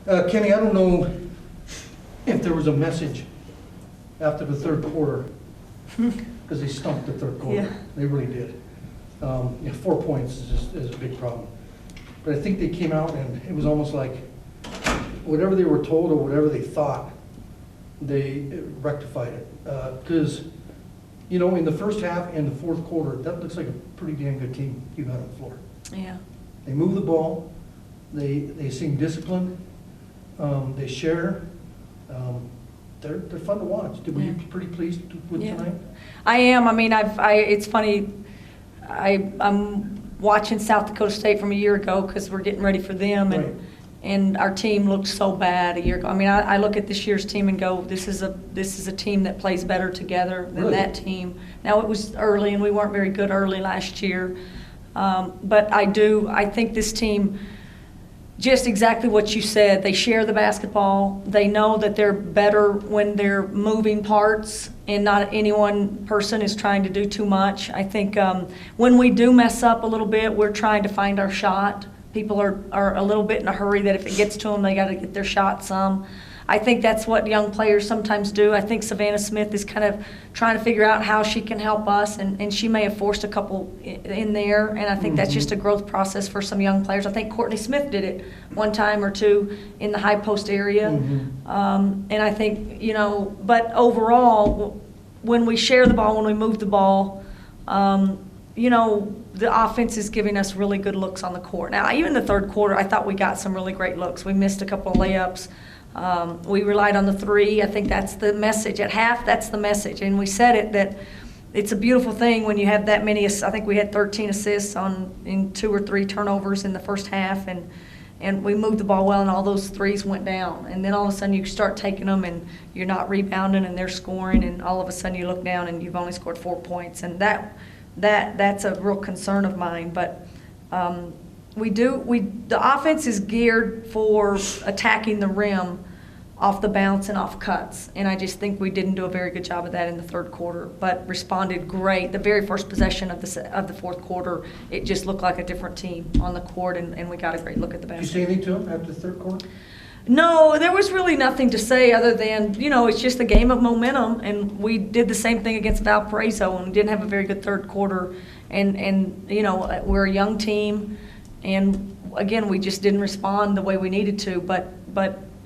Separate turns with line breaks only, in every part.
Kenny, I don't know if there was a message after the third quarter, because they stumped the third quarter.
Yeah.
They really did. 4 points is a big problem. But I think they came out and it was almost like whatever they were told or whatever they thought, they rectified it. Because, in the first half and the fourth quarter, that looks like a pretty damn good team you got on the floor.
Yeah.
They move the ball, they seem disciplined, they share. They're fun to watch. Were you pretty pleased with tonight?
I am. I mean, it's funny. I'm watching South Dakota State from a year ago because we're getting ready for them,
Right.
and our team looked so bad a year ago. I mean, I look at this year's team and go, this is a team that plays better together than
Really?
that team. Now, it was early, and we weren't very good early last year, but I think this team. Just exactly what you said. They share the basketball. They know that they're better when they're moving parts and not any one person is trying to do too much. I think when we do mess up a little bit, we're trying to find our shot. People are a little bit in a hurry that if it gets to them, they got to get their shot some. I think that's what young players sometimes do. I think Savannah Smith is kind of trying to figure out how she can help us, and she may have forced a couple in there, and I think that's just a growth process for some young players. I think Courtney Smith did it one time or two in the high post area. And I think, but overall, when we share the ball, when we move the ball, the offense is giving us really good looks on the court. Now, even the third quarter, I thought we got some really great looks. We missed a couple of layups. We relied on the three. I think that's the message. At half, that's the message. And we said it, that it's a beautiful thing when you have that many. I think we had 13 assists in 2 or 3 turnovers in the first half. And we moved the ball well, and all those threes went down. And then all of a sudden you start taking them, and you're not rebounding, and they're scoring. And all of a sudden you look down, and you've only scored 4 points. And that's a real concern of mine. But the offense is geared for attacking the rim off the bounce and off cuts, and I just think we didn't do a very good job of that in the third quarter, but responded great. The very first possession of the fourth quarter, it just looked like a different team on the court, and we got a great look at the basket.
Did you say anything to him after the third quarter?
No, there was really nothing to say other than, it's just a game of momentum, and we did the same thing against Valparaiso, and we didn't have a very good third quarter, and we're a young team. And again, we just didn't respond the way we needed to. But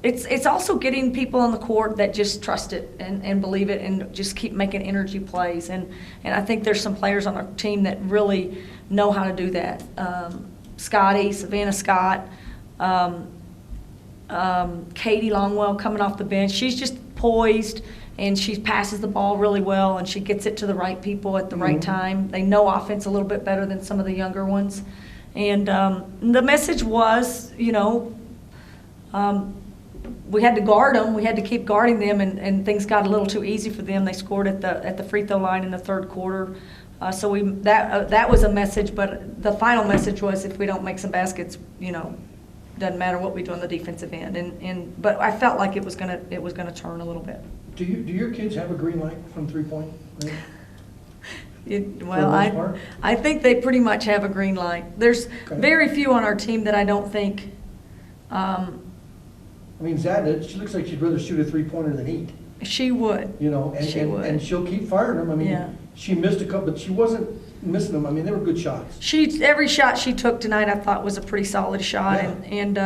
it's also getting people on the court that just trust it and believe it and just keep making energy plays. And I think there's some players on our team that really know how to do that. Savannah Scott, Katie Longwell coming off the bench. She's just poised, and she passes the ball really well, and she gets it to the right people at the right time. They know offense a little bit better than some of the younger ones. And the message was, we had to guard them. We had to keep guarding them, and things got a little too easy for them. They scored at the free throw line in the third quarter. So that was a message. But the final message was, if we don't make some baskets, doesn't matter what we do on the defensive end. But I felt like it was gonna turn a little bit.
Do your kids have a green light from 3-point range?
I think they pretty much have a green light. There's very few on our team that I don't think.
Zad, she looks like she'd rather shoot a 3-pointer than eat.
She would.
And she'll keep firing them. She missed a couple, but she wasn't missing them. They were good shots.
Every shot she took tonight, I thought, was a pretty solid shot, and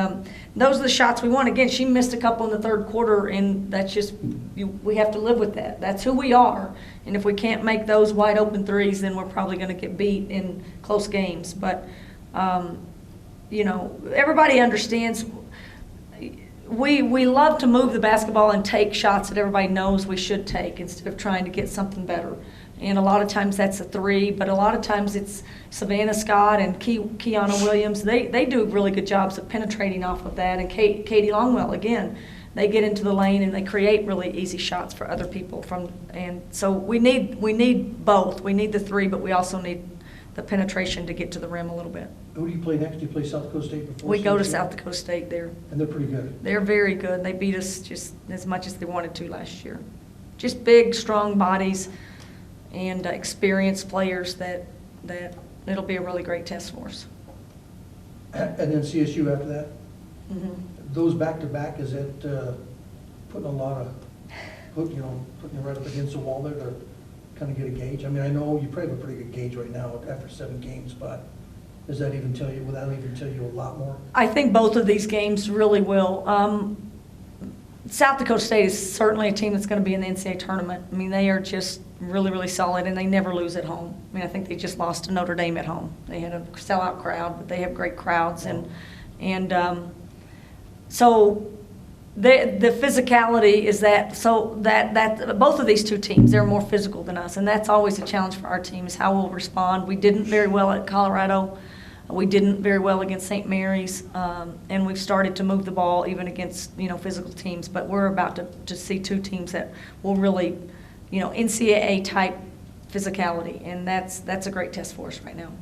those are the shots we won. Again, she missed a couple in the third quarter, and that's just we have to live with that. That's who we are, and if we can't make those wide open threes, then we're probably going to get beat in close games. But everybody understands. We love to move the basketball and take shots that everybody knows we should take instead of trying to get something better. And a lot of times that's a three, but a lot of times it's Savannah Scott and Kiana Williams. They do really good jobs of penetrating off of that. And Katie Longwell, again, they get into the lane and they create really easy shots for other people. And so we need both. We need the three, but we also need the penetration to get to the rim a little bit.
Who do you play next? Do you play South Dakota State before?
We go to South Dakota State there.
And they're pretty good.
They're very good. They beat us just as much as they wanted to last year. Just big, strong bodies and experienced players that it'll be a really great test for us.
And then CSU after that? those back-to-back, is it putting a lot of, putting you right up against the wall there to kind of get a gauge? I mean, I know you probably have a pretty good gauge right now after 7 games, but will that even tell you a lot more?
I think both of these games really will. South Dakota State is certainly a team that's going to be in the NCAA tournament. I mean, they are just really, really solid, and they never lose at home. I mean, I think they just lost to Notre Dame at home. They had a sellout crowd, but they have great crowds, so the physicality is that. So that both of these two teams, they're more physical than us, and that's always a challenge for our team is how we'll respond. We didn't very well at Colorado. We didn't very well against St. Mary's, and we've started to move the ball even against physical teams. But we're about to see 2 teams that will really, NCAA type physicality, and that's a great test for us right now.